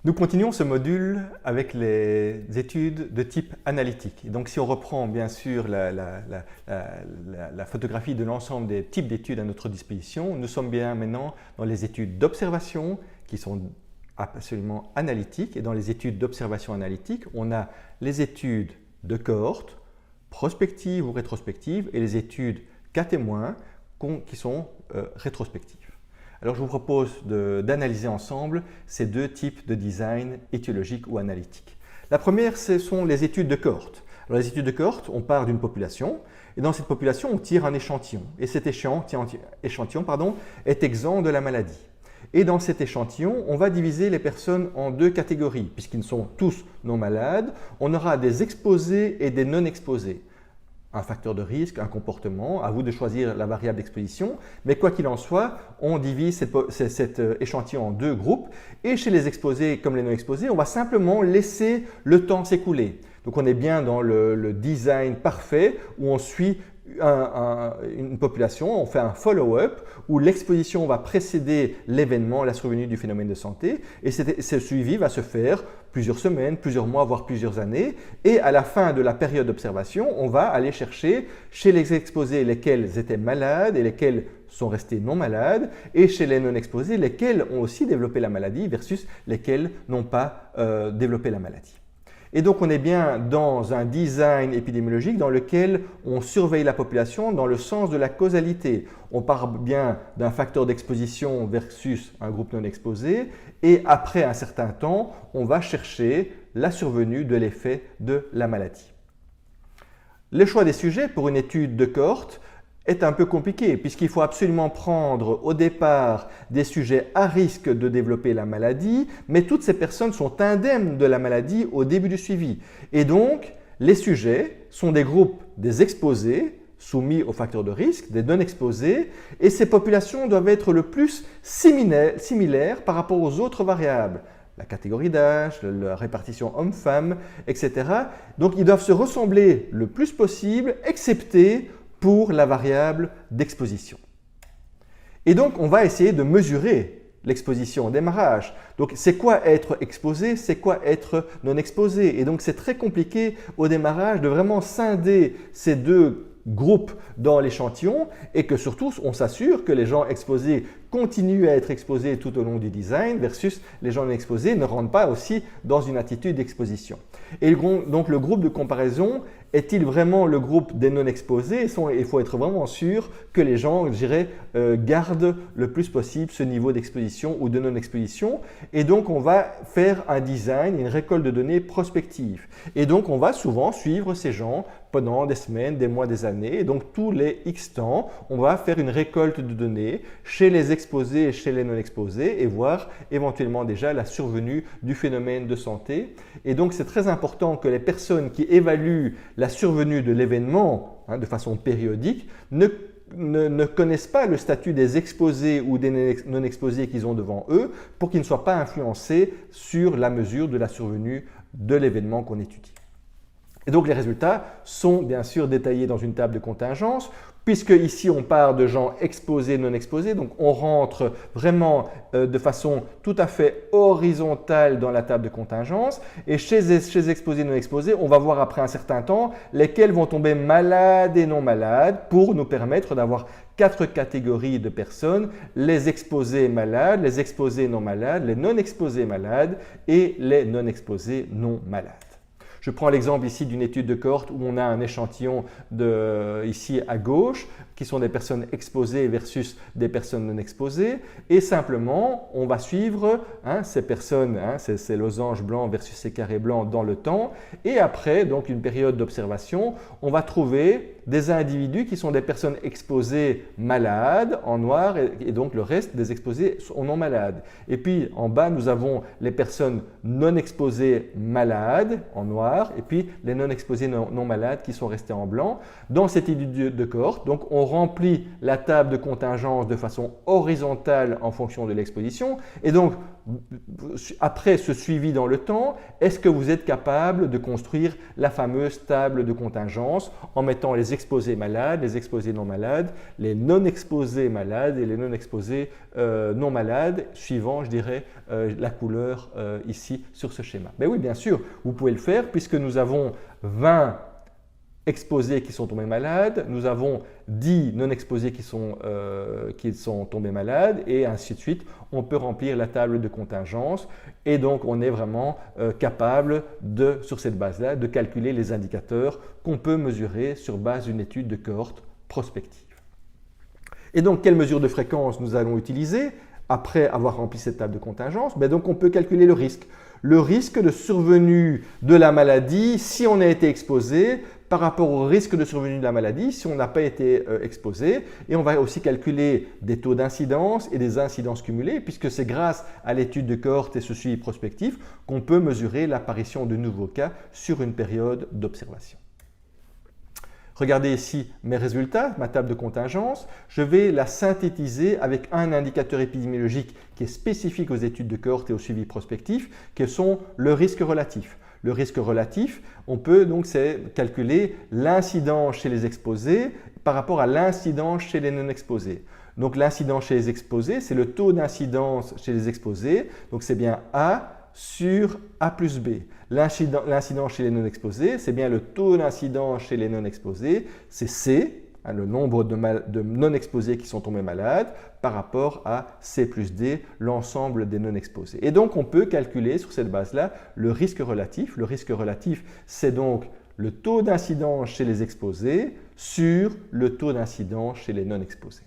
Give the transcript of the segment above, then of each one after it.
Nous continuons ce module avec les études de type analytique. Et donc si on reprend bien sûr la photographie de l'ensemble des types d'études à notre disposition, nous sommes bien maintenant dans les études d'observation qui sont absolument analytiques. Et dans les études d'observation analytique, on a les études de cohorte, prospectives ou rétrospectives, et les études cas témoins qui sont rétrospectives. Alors je vous propose d'analyser ensemble ces deux types de design étiologique ou analytique. La première, ce sont les études de cohorte. Alors les études de cohorte, on part d'une population et dans cette population, on tire un échantillon. Et cet échantillon est exempt de la maladie. Et dans cet échantillon, on va diviser les personnes en deux catégories, puisqu'ils sont tous non malades. On aura des exposés et des non exposés. Un facteur de risque, un comportement, à vous de choisir la variable d'exposition, mais quoi qu'il en soit, on divise cet échantillon en deux groupes, et chez les exposés comme les non exposés, on va simplement laisser le temps s'écouler. Donc on est bien dans le design parfait où on suit une population, on fait un follow-up où l'exposition va précéder l'événement, la survenue du phénomène de santé, et ce suivi va se faire plusieurs semaines, plusieurs mois, voire plusieurs années, et à la fin de la période d'observation, on va aller chercher chez les exposés lesquels étaient malades et lesquels sont restés non malades, et chez les non exposés lesquels ont aussi développé la maladie versus lesquels n'ont pas développé la maladie. Et donc on est bien dans un design épidémiologique dans lequel on surveille la population dans le sens de la causalité. On part bien d'un facteur d'exposition versus un groupe non exposé et après un certain temps, on va chercher la survenue de l'effet de la maladie. Le choix des sujets pour une étude de cohorte est un peu compliqué puisqu'il faut absolument prendre au départ des sujets à risque de développer la maladie, mais toutes ces personnes sont indemnes de la maladie au début du suivi. Et donc, les sujets sont des groupes des exposés soumis aux facteurs de risque, des non exposés, et ces populations doivent être le plus similaires par rapport aux autres variables. La catégorie d'âge, la répartition homme-femme, etc. Donc, ils doivent se ressembler le plus possible, excepté pour la variable d'exposition. Et donc, on va essayer de mesurer l'exposition au démarrage. Donc, c'est quoi être exposé, c'est quoi être non exposé. Et donc, c'est très compliqué au démarrage de vraiment scinder ces deux groupes dans l'échantillon et que surtout, on s'assure que les gens exposés continuent à être exposés tout au long du design versus les gens non exposés ne rentrent pas aussi dans une attitude d'exposition. Et donc, le groupe de comparaison est-il vraiment le groupe des non exposés? Il faut être vraiment sûr que les gens, je dirais, gardent le plus possible ce niveau d'exposition ou de non-exposition. Et donc, on va faire un design, une récolte de données prospective. Et donc, on va souvent suivre ces gens pendant des semaines, des mois, des années. Et donc, tous les X temps, on va faire une récolte de données chez les exposés et chez les non exposés et voir éventuellement déjà la survenue du phénomène de santé. Et donc, c'est très important que les personnes qui évaluent la survenue de l'événement de façon périodique ne connaissent pas le statut des exposés ou des non exposés qu'ils ont devant eux pour qu'ils ne soient pas influencés sur la mesure de la survenue de l'événement qu'on étudie. Et donc les résultats sont bien sûr détaillés dans une table de contingence, puisque ici on part de gens exposés, non exposés, donc on rentre vraiment de façon tout à fait horizontale dans la table de contingence, et chez exposés, non exposés, on va voir après un certain temps lesquels vont tomber malades et non malades pour nous permettre d'avoir 4 catégories de personnes, les exposés malades, les exposés non malades, les non exposés malades et les non exposés non malades. Je prends l'exemple ici d'une étude de cohorte où on a un échantillon ici à gauche qui sont des personnes exposées versus des personnes non exposées et simplement on va suivre ces personnes, ces losanges blancs versus ces carrés blancs dans le temps et après donc une période d'observation, on va trouver des individus qui sont des personnes exposées malades en noir et donc le reste des exposés sont non malades. Et puis en bas nous avons les personnes non exposées malades en noir et puis les non exposés non malades qui sont restés en blanc. Dans cette étude de cohorte, donc on remplit la table de contingence de façon horizontale en fonction de l'exposition et donc après ce suivi dans le temps, est-ce que vous êtes capable de construire la fameuse table de contingence en mettant les exposés malades, les exposés non malades, les non exposés malades et les non exposés non malades, suivant, je dirais, la couleur ici sur ce schéma. Ben oui, bien sûr, vous pouvez le faire puisque nous avons 20 exposés qui sont tombés malades, nous avons 10 non exposés qui sont tombés malades et ainsi de suite. On peut remplir la table de contingence et donc on est vraiment capable sur cette base-là, de calculer les indicateurs qu'on peut mesurer sur base d'une étude de cohorte prospective. Et donc, quelle mesure de fréquence nous allons utiliser après avoir rempli cette table de contingence? Ben donc, on peut calculer le risque. Le risque de survenue de la maladie si on a été exposé par rapport au risque de survenue de la maladie si on n'a pas été exposé. Et on va aussi calculer des taux d'incidence et des incidences cumulées puisque c'est grâce à l'étude de cohorte et ce suivi prospectif qu'on peut mesurer l'apparition de nouveaux cas sur une période d'observation. Regardez ici mes résultats, ma table de contingence. Je vais la synthétiser avec un indicateur épidémiologique qui est spécifique aux études de cohorte et au suivi prospectif, qui sont le risque relatif. Le risque relatif, on peut donc calculer l'incidence chez les exposés par rapport à l'incidence chez les non exposés. Donc l'incidence chez les exposés, c'est le taux d'incidence chez les exposés, donc c'est bien A sur A plus B. L'incidence chez les non-exposés, c'est bien le taux d'incidence chez les non-exposés, c'est C, le nombre de non-exposés qui sont tombés malades, par rapport à C plus D, l'ensemble des non-exposés. Et donc, on peut calculer sur cette base-là le risque relatif. Le risque relatif, c'est donc le taux d'incidence chez les exposés sur le taux d'incidence chez les non-exposés.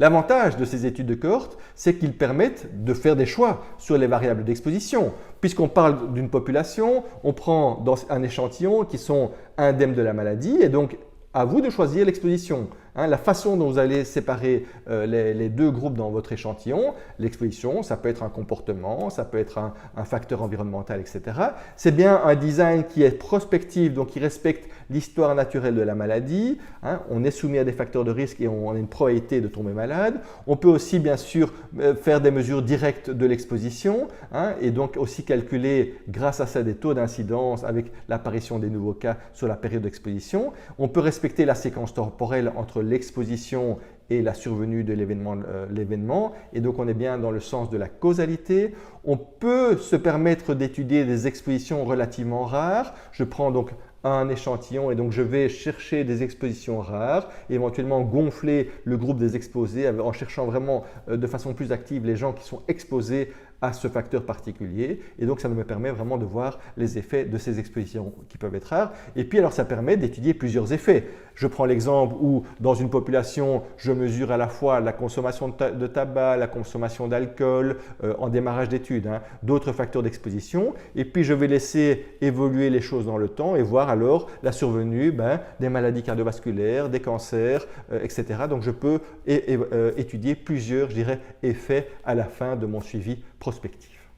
L'avantage de ces études de cohorte, c'est qu'ils permettent de faire des choix sur les variables d'exposition. Puisqu'on parle d'une population, on prend dans un échantillon qui sont indemnes de la maladie et donc à vous de choisir l'exposition. La façon dont vous allez séparer les deux groupes dans votre échantillon, l'exposition, ça peut être un comportement, ça peut être un facteur environnemental, etc. C'est bien un design qui est prospectif, donc qui respecte l'histoire naturelle de la maladie. On est soumis à des facteurs de risque et on a une probabilité de tomber malade. On peut aussi, bien sûr, faire des mesures directes de l'exposition et donc aussi calculer, grâce à ça, des taux d'incidence avec l'apparition des nouveaux cas sur la période d'exposition. On peut respecter la séquence temporelle entre l'exposition et la survenue de l'événement. Et donc, on est bien dans le sens de la causalité. On peut se permettre d'étudier des expositions relativement rares. Je prends donc un échantillon et donc je vais chercher des expositions rares, éventuellement gonfler le groupe des exposés en cherchant vraiment de façon plus active les gens qui sont exposés à ce facteur particulier. Et donc, ça me permet vraiment de voir les effets de ces expositions qui peuvent être rares. Et puis, alors, ça permet d'étudier plusieurs effets. Je prends l'exemple où, dans une population, je mesure à la fois la consommation de tabac, la consommation d'alcool en démarrage d'études, d'autres facteurs d'exposition. Et puis, je vais laisser évoluer les choses dans le temps et voir alors la survenue des maladies cardiovasculaires, des cancers, etc. Donc, je peux étudier plusieurs, je dirais, effets à la fin de mon suivi prospectif.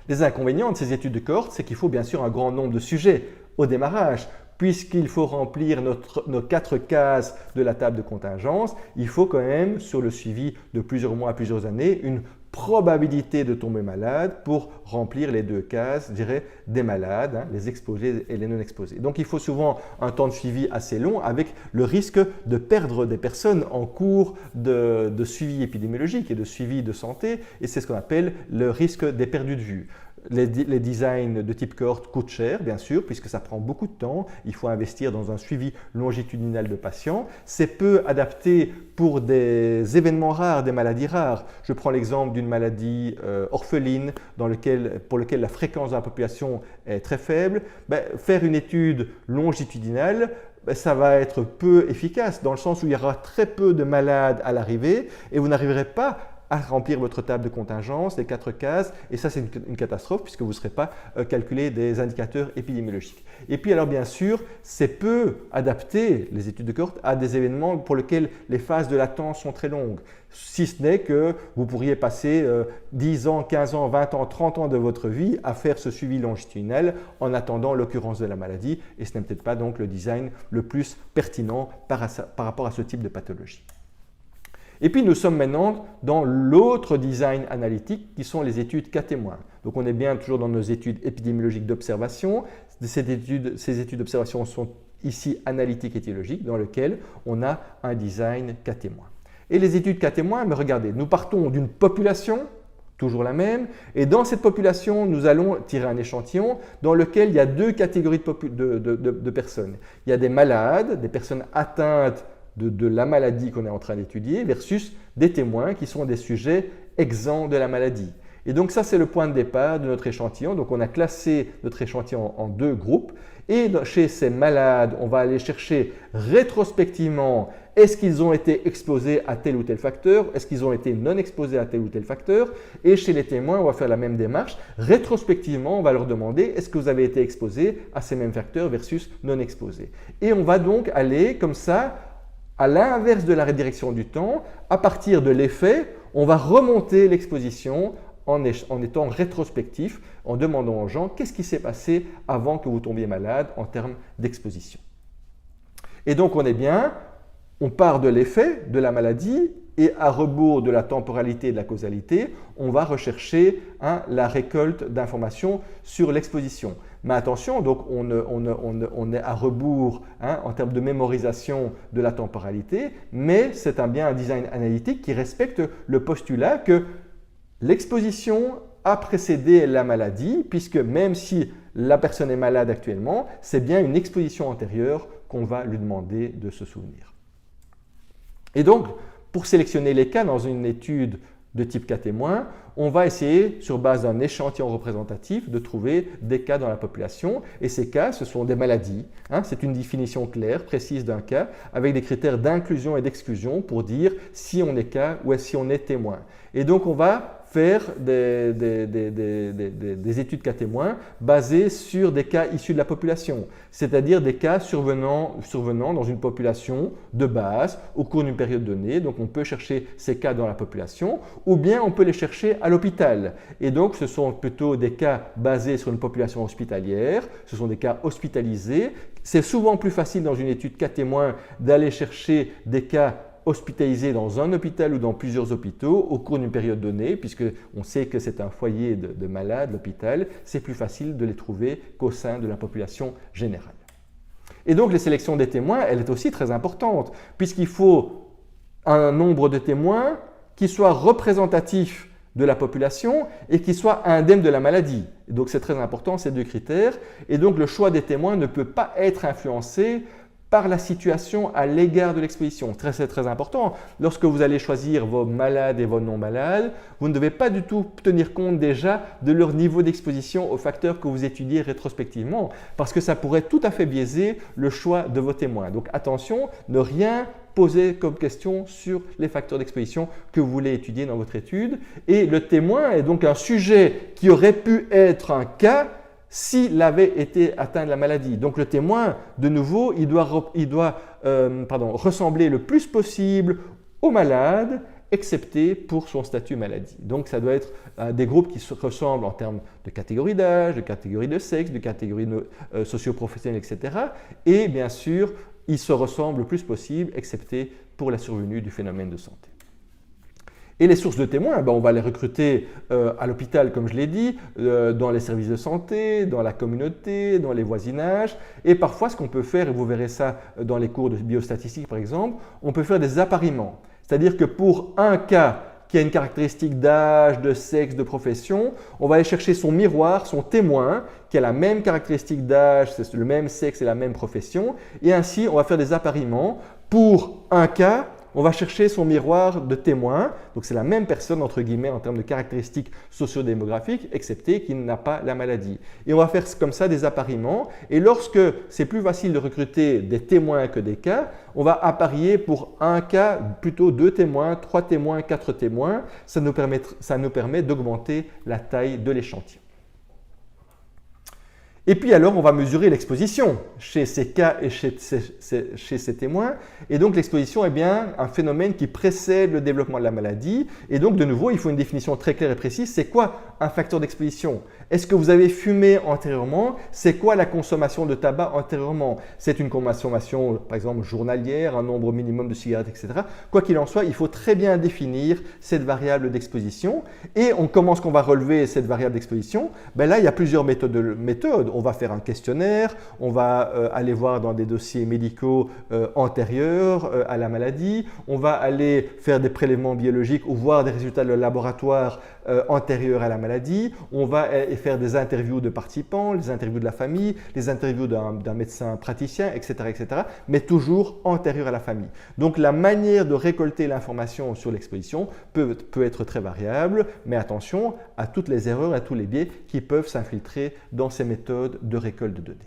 Les inconvénients de ces études de cohorte, c'est qu'il faut bien sûr un grand nombre de sujets au démarrage. Puisqu'il faut remplir nos 4 cases de la table de contingence, il faut quand même, sur le suivi de plusieurs mois à plusieurs années, une probabilité de tomber malade pour remplir les 2 cases, je dirais, des malades, les exposés et les non exposés. Donc, il faut souvent un temps de suivi assez long avec le risque de perdre des personnes en cours de suivi épidémiologique et de suivi de santé, et c'est ce qu'on appelle le risque des perdus de vue. Les designs de type cohorte coûtent cher, bien sûr, puisque ça prend beaucoup de temps. Il faut investir dans un suivi longitudinal de patients. C'est peu adapté pour des événements rares, des maladies rares. Je prends l'exemple d'une maladie orpheline pour lequel la fréquence de la population est très faible. Faire une étude longitudinale, ça va être peu efficace dans le sens où il y aura très peu de malades à l'arrivée et vous n'arriverez pas à remplir votre table de contingence, les 4 cases, et ça c'est une catastrophe puisque vous ne serez pas calculé des indicateurs épidémiologiques. Et puis alors bien sûr, c'est peu adapté, les études de cohorte, à des événements pour lesquels les phases de latence sont très longues. Si ce n'est que vous pourriez passer 10 ans, 15 ans, 20 ans, 30 ans de votre vie à faire ce suivi longitudinal en attendant l'occurrence de la maladie, et ce n'est peut-être pas donc le design le plus pertinent par rapport à ce type de pathologie. Et puis nous sommes maintenant dans l'autre design analytique qui sont les études cas témoins. Donc on est bien toujours dans nos études épidémiologiques d'observation. Ces études d'observation sont ici analytiques et étiologiques dans lesquelles on a un design cas témoin. Et les études cas témoins, mais regardez, nous partons d'une population, toujours la même, et dans cette population, nous allons tirer un échantillon dans lequel il y a deux catégories de personnes. Il y a des malades, des personnes atteintes de la maladie qu'on est en train d'étudier, versus des témoins qui sont des sujets exempts de la maladie. Et donc ça, c'est le point de départ de notre échantillon. Donc on a classé notre échantillon en deux groupes. Et chez ces malades, on va aller chercher rétrospectivement, est-ce qu'ils ont été exposés à tel ou tel facteur? Est-ce qu'ils ont été non exposés à tel ou tel facteur? Et chez les témoins, on va faire la même démarche. Rétrospectivement, on va leur demander, est-ce que vous avez été exposés à ces mêmes facteurs versus non exposés? Et on va donc aller comme ça, à l'inverse de la redirection du temps, à partir de l'effet, on va remonter l'exposition en étant rétrospectif, en demandant aux gens qu'est-ce qui s'est passé avant que vous tombiez malade en termes d'exposition. Et donc on part de l'effet de la maladie et à rebours de la temporalité et de la causalité, on va rechercher la récolte d'informations sur l'exposition. Mais attention, donc on est à rebours en termes de mémorisation de la temporalité, mais c'est bien un design analytique qui respecte le postulat que l'exposition a précédé la maladie, puisque même si la personne est malade actuellement, c'est bien une exposition antérieure qu'on va lui demander de se souvenir. Et donc, pour sélectionner les cas dans une étude de type cas témoin, on va essayer, sur base d'un échantillon représentatif, de trouver des cas dans la population. Et ces cas, ce sont des maladies. C'est une définition claire, précise d'un cas, avec des critères d'inclusion et d'exclusion pour dire si on est cas ou si on est témoin. Et donc, on va faire des études cas témoins basées sur des cas issus de la population, c'est-à-dire des cas survenant dans une population de base au cours d'une période donnée. Donc on peut chercher ces cas dans la population ou bien on peut les chercher à l'hôpital. Et donc ce sont plutôt des cas basés sur une population hospitalière, ce sont des cas hospitalisés. C'est souvent plus facile dans une étude cas témoin d'aller chercher des cas hospitalisés dans un hôpital ou dans plusieurs hôpitaux au cours d'une période donnée, puisqu'on sait que c'est un foyer de malades, l'hôpital, c'est plus facile de les trouver qu'au sein de la population générale. Et donc, les sélections des témoins, elle est aussi très importante, puisqu'il faut un nombre de témoins qui soit représentatif de la population et qui soit indemne de la maladie. Et donc, c'est très important, ces deux critères. Et donc, le choix des témoins ne peut pas être influencé par la situation à l'égard de l'exposition. C'est très important. Lorsque vous allez choisir vos malades et vos non-malades, vous ne devez pas du tout tenir compte déjà de leur niveau d'exposition aux facteurs que vous étudiez rétrospectivement, parce que ça pourrait tout à fait biaiser le choix de vos témoins. Donc attention, ne rien poser comme question sur les facteurs d'exposition que vous voulez étudier dans votre étude. Et le témoin est donc un sujet qui aurait pu être un cas s'il avait été atteint de la maladie. Donc le témoin, de nouveau, il doit ressembler le plus possible au malade, excepté pour son statut maladie. Donc ça doit être des groupes qui se ressemblent en termes de catégorie d'âge, de catégorie de sexe, de catégorie socio-professionnelle, etc. Et bien sûr, ils se ressemblent le plus possible, excepté pour la survenue du phénomène de santé. Et les sources de témoins, on va les recruter à l'hôpital, comme je l'ai dit, dans les services de santé, dans la communauté, dans les voisinages. Et parfois, ce qu'on peut faire, et vous verrez ça dans les cours de biostatistique par exemple, on peut faire des appariements. C'est-à-dire que pour un cas qui a une caractéristique d'âge, de sexe, de profession, on va aller chercher son miroir, son témoin, qui a la même caractéristique d'âge, le même sexe et la même profession. Et ainsi, on va faire des appariements. Pour un cas, on va chercher son miroir de témoin, donc c'est la même personne entre guillemets en termes de caractéristiques socio-démographiques, excepté qu'il n'a pas la maladie. Et on va faire comme ça des appariements, et lorsque c'est plus facile de recruter des témoins que des cas, on va apparier pour un cas plutôt 2 témoins, 3 témoins, 4 témoins, ça nous permet d'augmenter la taille de l'échantillon. Et puis alors, on va mesurer l'exposition chez ces cas et chez ces témoins. Et donc, l'exposition est bien un phénomène qui précède le développement de la maladie. Et donc, de nouveau, il faut une définition très claire et précise. C'est quoi un facteur d'exposition? Est-ce que vous avez fumé antérieurement? C'est quoi la consommation de tabac antérieurement? C'est une consommation, par exemple, journalière, un nombre minimum de cigarettes, etc. Quoi qu'il en soit, il faut très bien définir cette variable d'exposition. Et comment est-ce qu'on va relever cette variable d'exposition? Ben là, il y a plusieurs méthodes. On va faire un questionnaire, on va aller voir dans des dossiers médicaux antérieurs à la maladie, on va aller faire des prélèvements biologiques ou voir des résultats de laboratoire antérieurs à la maladie, on va faire des interviews de participants, les interviews de la famille, les interviews d'un médecin praticien, etc., etc., mais toujours antérieurs à la famille. Donc la manière de récolter l'information sur l'exposition peut être très variable, mais attention à toutes les erreurs, à tous les biais qui peuvent s'infiltrer dans ces méthodes de récolte de données.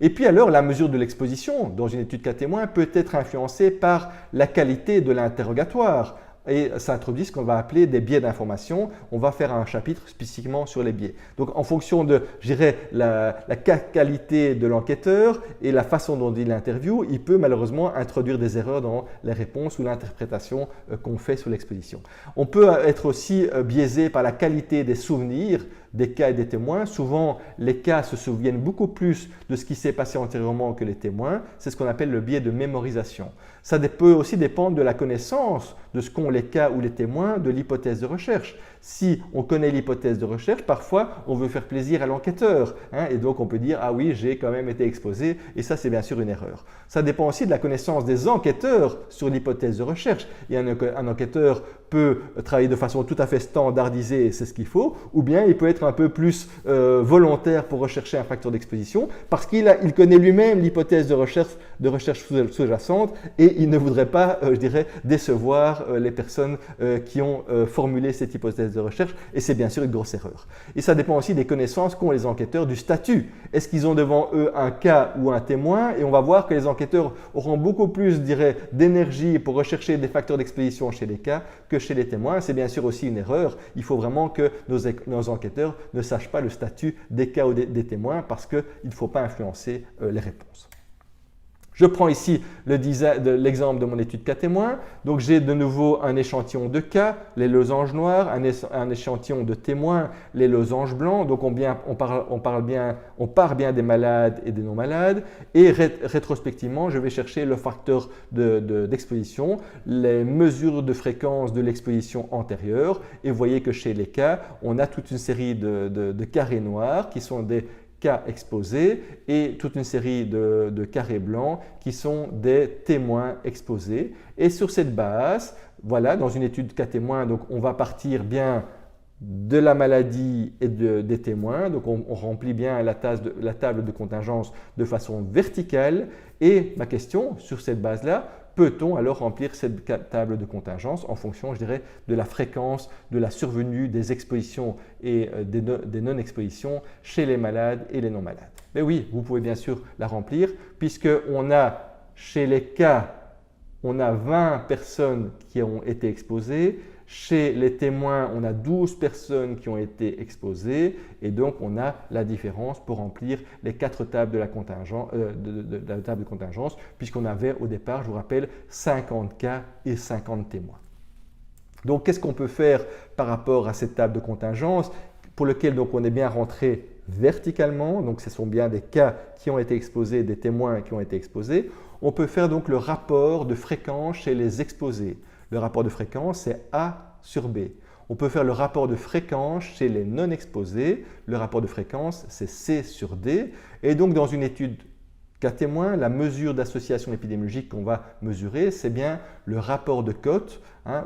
Et puis alors, la mesure de l'exposition dans une étude cas témoin peut être influencée par la qualité de l'interrogatoire. Et ça introduit ce qu'on va appeler des biais d'information. On va faire un chapitre spécifiquement sur les biais. Donc en fonction de, je dirais, la qualité de l'enquêteur et la façon dont il interviewe, il peut malheureusement introduire des erreurs dans les réponses ou l'interprétation qu'on fait sur l'exposition. On peut être aussi biaisé par la qualité des souvenirs des cas et des témoins. Souvent, les cas se souviennent beaucoup plus de ce qui s'est passé antérieurement que les témoins. C'est ce qu'on appelle le biais de mémorisation. Ça peut aussi dépendre de la connaissance de ce qu'ont les cas ou les témoins de l'hypothèse de recherche. Si on connaît l'hypothèse de recherche, parfois on veut faire plaisir à l'enquêteur. Et donc on peut dire « Ah oui, j'ai quand même été exposé » et ça c'est bien sûr une erreur. Ça dépend aussi de la connaissance des enquêteurs sur l'hypothèse de recherche. Et un enquêteur peut travailler de façon tout à fait standardisée, c'est ce qu'il faut, ou bien il peut être un peu plus volontaire pour rechercher un facteur d'exposition parce qu'il connaît lui-même l'hypothèse de recherche sous-jacente et il ne voudrait pas, je dirais, décevoir les personnes qui ont formulé cette hypothèse de recherche et c'est bien sûr une grosse erreur. Et ça dépend aussi des connaissances qu'ont les enquêteurs du statut. Est-ce qu'ils ont devant eux un cas ou un témoin? Et on va voir que les enquêteurs auront beaucoup plus, je dirais, d'énergie pour rechercher des facteurs d'exposition chez les cas que chez les témoins. C'est bien sûr aussi une erreur. Il faut vraiment que nos enquêteurs ne sachent pas le statut des cas ou des témoins parce qu'il ne faut pas influencer les réponses. Je prends ici l'exemple de mon étude cas témoin. Donc j'ai de nouveau un échantillon de cas, les losanges noirs, un échantillon de témoins, les losanges blancs. Donc on part bien des malades et des non malades. Et rétrospectivement, je vais chercher le facteur d'exposition, les mesures de fréquence de l'exposition antérieure. Et vous voyez que chez les cas, on a toute une série de carrés noirs qui sont des cas exposés et toute une série de carrés blancs qui sont des témoins exposés. Et sur cette base, voilà, dans une étude cas témoin, donc on va partir bien de la maladie et des témoins. Donc on remplit bien la table de contingence de façon verticale. Et ma question, sur cette base-là, peut-on alors remplir cette table de contingence en fonction, je dirais, de la fréquence de la survenue des expositions et des non-expositions chez les malades et les non-malades? Mais oui, vous pouvez bien sûr la remplir puisqu'on a chez les cas, on a 20 personnes qui ont été exposées. Chez les témoins, on a 12 personnes qui ont été exposées et donc on a la différence pour remplir les 4 tables de la table de contingence puisqu'on avait au départ, je vous rappelle, 50 cas et 50 témoins. Donc qu'est-ce qu'on peut faire par rapport à cette table de contingence pour lequel donc on est bien rentré verticalement, donc ce sont bien des cas qui ont été exposés, des témoins qui ont été exposés. On peut faire donc le rapport de fréquence chez les exposés. Le rapport de fréquence, c'est A sur B. On peut faire le rapport de fréquence chez les non-exposés. Le rapport de fréquence, c'est C sur D. Et donc, dans une étude cas témoin, la mesure d'association épidémiologique qu'on va mesurer, c'est bien le rapport de cote,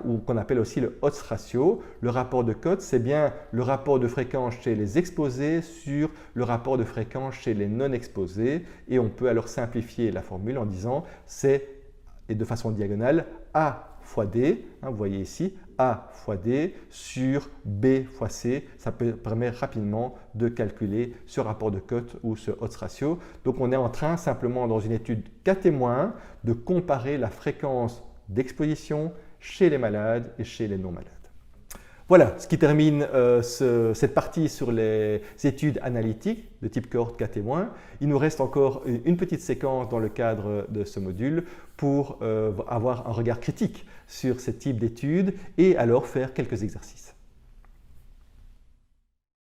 ou qu'on appelle aussi le odds ratio. Le rapport de cote, c'est bien le rapport de fréquence chez les exposés sur le rapport de fréquence chez les non-exposés. Et on peut alors simplifier la formule en disant c'est, et de façon diagonale, A fois D, vous voyez ici, A fois D sur B fois C. Ça permet rapidement de calculer ce rapport de cote ou ce odds ratio. Donc on est en train simplement dans une étude cas témoin de comparer la fréquence d'exposition chez les malades et chez les non-malades. Voilà ce qui termine cette partie sur les études analytiques de type cohorte cas témoin. Il nous reste encore une petite séquence dans le cadre de ce module pour avoir un regard critique sur ce type d'études et alors faire quelques exercices.